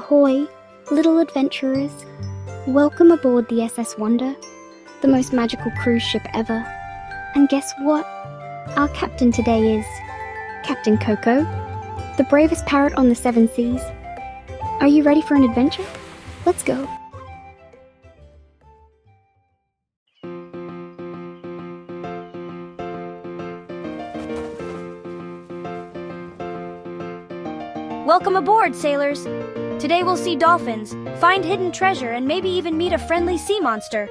Ahoy, little adventurers. Welcome aboard the SS Wonder, the most magical cruise ship ever. And guess what? Our captain today is Captain Coco, the bravest parrot on the seven seas. Are you ready for an adventure? Let's go. Welcome aboard, sailors! Today we'll see dolphins, find hidden treasure, and maybe even meet a friendly sea monster.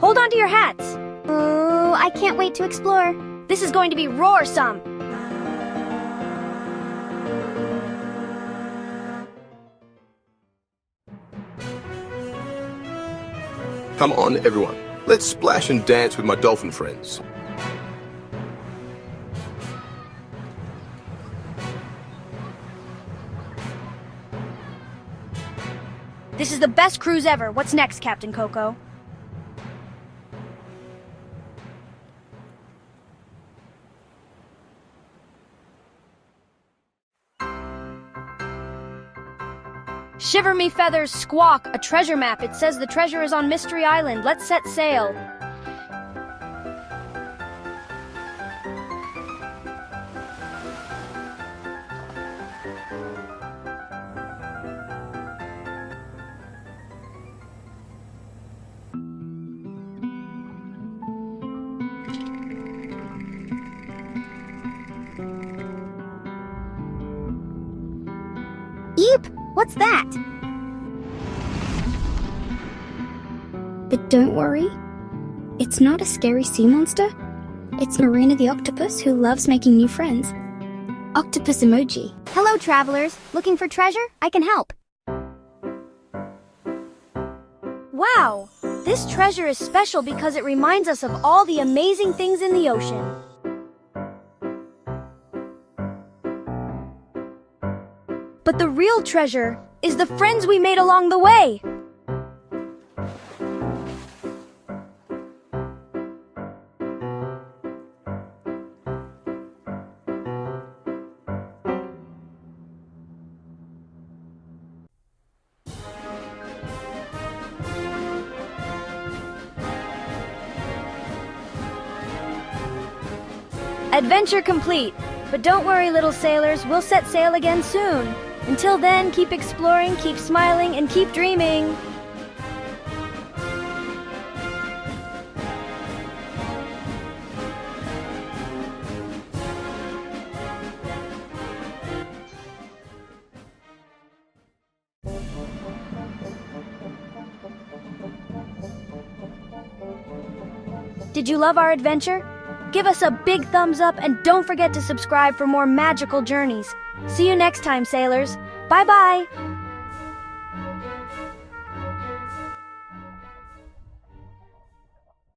Hold on to your hats! Oh, I can't wait to explore. This is going to be roarsome! Come on, everyone. Let's splash and dance with my dolphin friends. This is the best cruise ever. What's next, Captain Coco? Shiver me feathers, squawk! A treasure map. It says the treasure is on Mystery Island. Let's set sail. Eep! What's that? But don't worry, it's not a scary sea monster. It's Marina the octopus who loves making new friends. Octopus emoji. Hello, travelers. Looking for treasure? I can help. Wow! This treasure is special because it reminds us of all the amazing things in the ocean. But the real treasure is the friends we made along the way. Adventure complete. But don't worry, little sailors, we'll set sail again soon. Until then, keep exploring, keep smiling, and keep dreaming. Did you love our adventure? Give us a big thumbs up and don't forget to subscribe for more magical journeys. See you next time, sailors. Bye-bye!